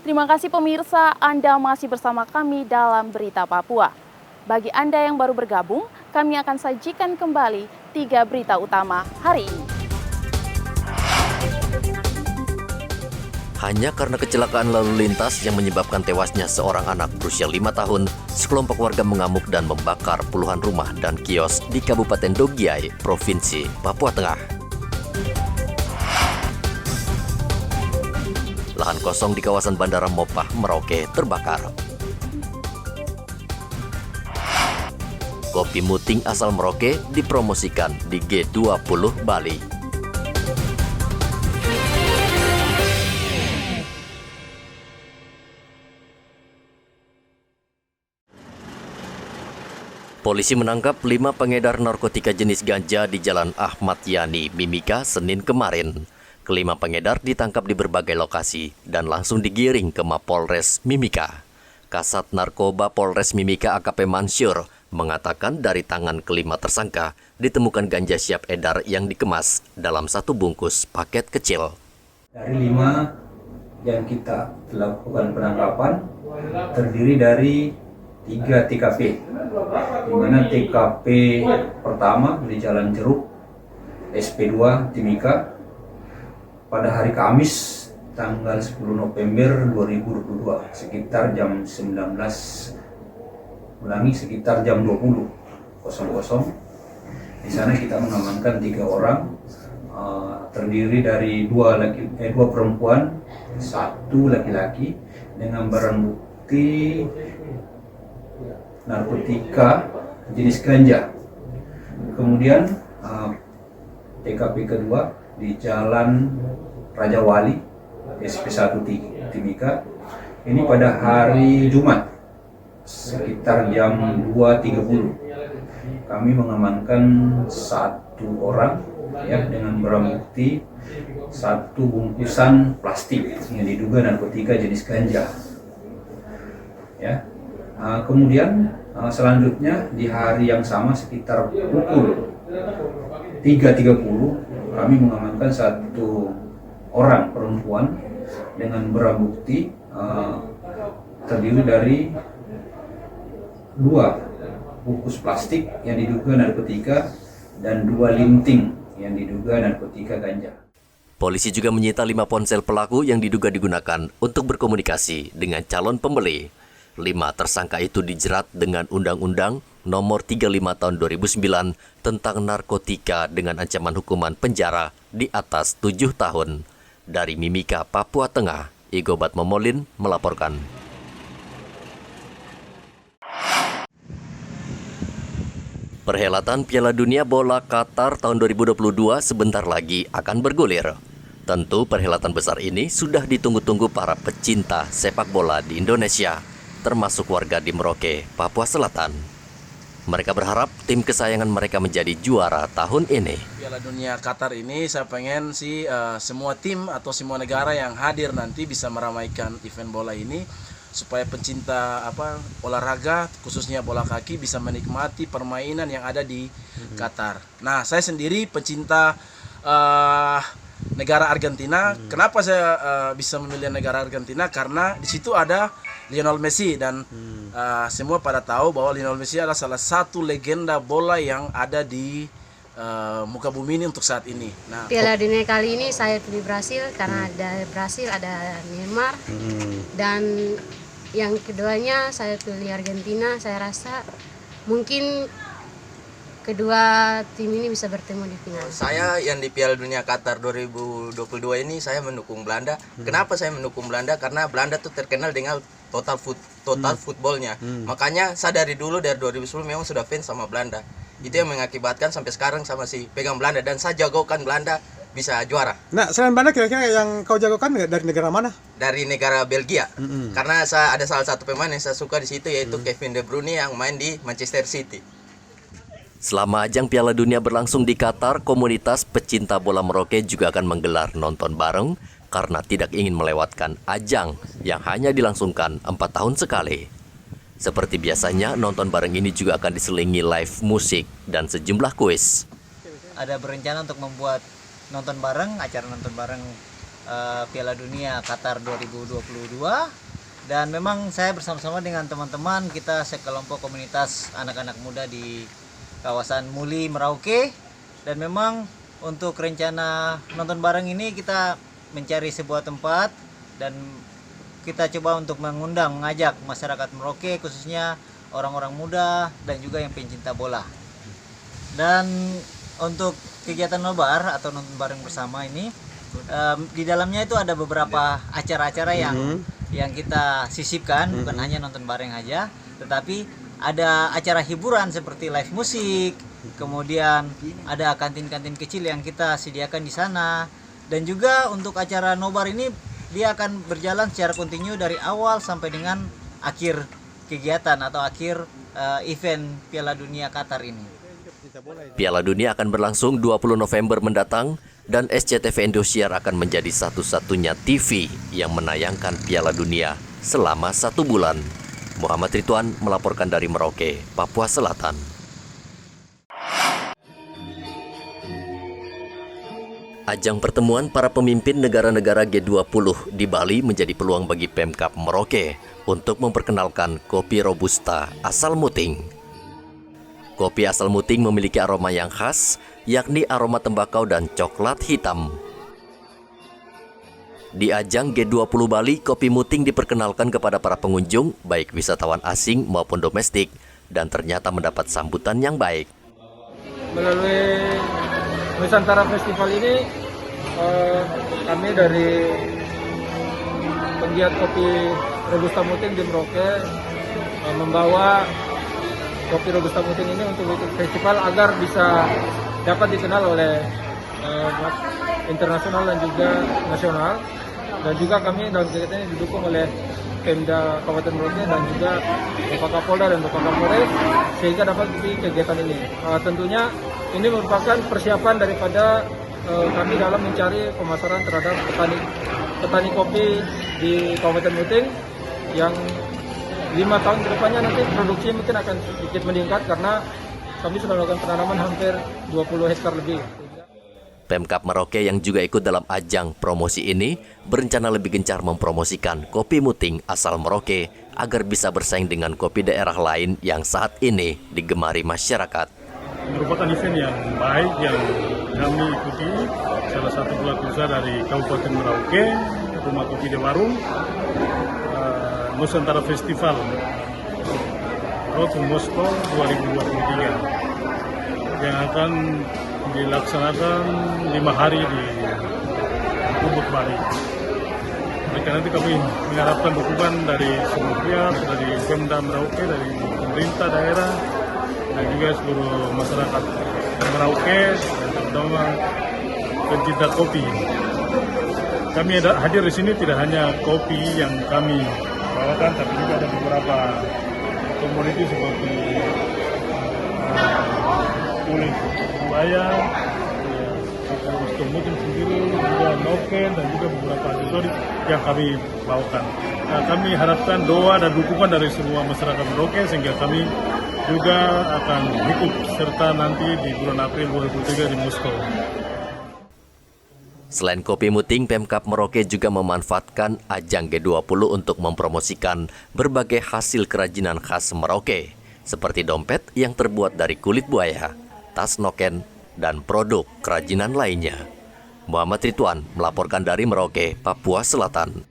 Terima kasih pemirsa, Anda masih bersama kami dalam Berita Papua. Bagi Anda yang baru bergabung, kami akan sajikan kembali 3 berita utama hari ini. Hanya karena kecelakaan lalu lintas yang menyebabkan tewasnya seorang anak berusia 5 tahun, sekelompok warga mengamuk dan membakar puluhan rumah dan kios di Kabupaten Dogiai, Provinsi Papua Tengah. Lahan kosong di kawasan Bandara Mopah, Merauke terbakar. Kopi Muting asal Merauke dipromosikan di G20 Bali. Polisi menangkap 5 pengedar narkotika jenis ganja di Jalan Ahmad Yani, Mimika, Senin kemarin. Kelima pengedar ditangkap di berbagai lokasi dan langsung digiring ke Mapolres Mimika. Kasat Narkoba Polres Mimika AKP Mansur mengatakan dari tangan kelima tersangka ditemukan ganja siap edar yang dikemas dalam satu bungkus paket kecil. Dari 5 yang kita lakukan penangkapan terdiri dari 3 TKP, di mana TKP pertama di Jalan Jeruk, SP2 Timika, pada hari Kamis tanggal 10 November 2022 sekitar jam 20.00 di sana kita mengamankan 3 orang, terdiri dari 2 perempuan, 1 laki-laki dengan barang bukti narkotika jenis ganja. Kemudian TKP kedua di Jalan Raja Wali, SP1 Timika. Ini pada hari Jumat sekitar jam 2.30. Kami mengamankan 1 orang ya dengan barang bukti 1 bungkusan plastik yang diduga narkotika jenis ganja. Ya. Kemudian selanjutnya di hari yang sama sekitar pukul 3.30 kami mengamankan 1 orang perempuan dengan barang bukti terdiri dari 2 bungkus plastik yang diduga narkotika dan 2 linting yang diduga narkotika ganja. Polisi juga menyita 5 ponsel pelaku yang diduga digunakan untuk berkomunikasi dengan calon pembeli. 5 tersangka itu dijerat dengan Undang-Undang Nomor 35 Tahun 2009 tentang narkotika dengan ancaman hukuman penjara di atas 7 tahun. Dari Mimika, Papua Tengah, Igobat Momolin melaporkan. Perhelatan Piala Dunia Bola Qatar tahun 2022 sebentar lagi akan bergulir. Tentu perhelatan besar ini sudah ditunggu-tunggu para pecinta sepak bola di Indonesia, termasuk warga di Merauke, Papua Selatan. Mereka berharap tim kesayangan mereka menjadi juara tahun ini. Piala Dunia Qatar ini saya pengen sih semua tim atau semua negara yang hadir nanti bisa meramaikan event bola ini supaya pencinta olahraga khususnya bola kaki bisa menikmati permainan yang ada di Qatar. Nah, saya sendiri pecinta negara Argentina. Kenapa saya bisa memilih negara Argentina? Karena di situ ada Lionel Messi dan semua pada tahu bahwa Lionel Messi adalah salah satu legenda bola yang ada di muka bumi ini untuk saat ini. Nah, Piala Dunia kali ini saya pilih Brasil karena ada Brasil, ada Neymar, dan yang keduanya saya pilih Argentina. Saya rasa mungkin kedua tim ini bisa bertemu di final. Saya yang di Piala Dunia Qatar 2022 ini saya mendukung Belanda. Kenapa saya mendukung Belanda? Karena Belanda tuh terkenal dengan total footballnya. Makanya saya dari dulu dari 2010 memang sudah fans sama Belanda. Itu yang mengakibatkan sampai sekarang sama si pegang Belanda dan saya jagokan Belanda bisa juara. Nah, selain Belanda kira-kira yang kau jagokan dari negara mana? Dari negara Belgia. Karena saya ada salah satu pemain yang saya suka di situ yaitu Kevin De Bruyne yang main di Manchester City. Selama ajang Piala Dunia berlangsung di Qatar, komunitas pecinta bola Merauke juga akan menggelar nonton bareng karena tidak ingin melewatkan ajang yang hanya dilangsungkan 4 tahun sekali. Seperti biasanya, nonton bareng ini juga akan diselingi live musik dan sejumlah kuis. Ada berencana untuk membuat nonton bareng, acara nonton bareng Piala Dunia Qatar 2022. Dan memang saya bersama-sama dengan teman-teman kita sekelompok komunitas anak-anak muda di kawasan Muli, Merauke. Dan memang untuk rencana nonton bareng ini kita mencari sebuah tempat dan kita coba untuk mengajak masyarakat Merauke, khususnya orang-orang muda dan juga yang pencinta bola. Dan untuk kegiatan nobar atau nonton bareng bersama ini, di dalamnya itu ada beberapa acara-acara yang kita sisipkan, bukan hanya nonton bareng aja, tetapi ada acara hiburan seperti live musik, kemudian ada kantin-kantin kecil yang kita sediakan di sana, dan juga untuk acara nobar ini dia akan berjalan secara kontinu dari awal sampai dengan akhir kegiatan atau akhir event Piala Dunia Qatar ini. Piala Dunia akan berlangsung 20 November mendatang dan SCTV Indosiar akan menjadi satu-satunya TV yang menayangkan Piala Dunia selama 1 bulan. Muhammad Ridwan melaporkan dari Merauke, Papua Selatan. Ajang pertemuan para pemimpin negara-negara G20 di Bali menjadi peluang bagi Pemkab Merauke untuk memperkenalkan kopi Robusta asal Muting. Kopi asal Muting memiliki aroma yang khas, yakni aroma tembakau dan coklat hitam. Di ajang G20 Bali, kopi Muting diperkenalkan kepada para pengunjung, baik wisatawan asing maupun domestik, dan ternyata mendapat sambutan yang baik. Melalui Nusantara Festival ini, kami dari penggiat kopi Robusta Muting di Merauke membawa kopi Robusta Muting ini untuk festival agar bisa dapat dikenal oleh internasional dan juga nasional. Dan juga kami dalam kegiatan ini didukung oleh Pemda Kabupaten Merauke dan juga Bapak Kapolda dan Bapak Kapolres sehingga dapat di kegiatan ini. Tentunya ini merupakan persiapan daripada kami dalam mencari pemasaran terhadap petani kopi di Kabupaten Muting yang 5 tahun ke depannya nanti produksi mungkin akan sedikit meningkat karena kami sudah melakukan penanaman hampir 20 hektar lebih. Pemkab Merauke yang juga ikut dalam ajang promosi ini berencana lebih gencar mempromosikan kopi Muting asal Merauke agar bisa bersaing dengan kopi daerah lain yang saat ini digemari masyarakat. Merupakan event yang baik yang kami ikuti, salah satu pelaku usaha dari Kabupaten Merauke, Rumah Kopi De Warung, Nusantara Festival Road to Moscow 2023 yang akan dilaksanakan 5 hari di Ubud, Bali. Mereka nanti kami mengharapkan dukungan dari semua pihak, dari Pemda Merauke, dari pemerintah daerah, dan juga seluruh masyarakat Merauke, dan terutama pencinta kopi. Kami hadir di sini tidak hanya kopi yang kami bawakan, tapi juga ada beberapa komoditi seperti kulit buaya, Robusta Muting sendiri, juga noken, dan juga beberapa aksesoris yang kami bawakan. Nah, kami harapkan doa dan dukungan dari semua masyarakat Merauke sehingga kami juga akan ikut serta nanti di bulan April 2023 di Moskow. Selain kopi Muting, Pemkab Merauke juga memanfaatkan ajang G20 untuk mempromosikan berbagai hasil kerajinan khas Merauke, seperti dompet yang terbuat dari kulit buaya, tas noken, dan produk kerajinan lainnya. Muhammad Ridwan melaporkan dari Merauke, Papua Selatan.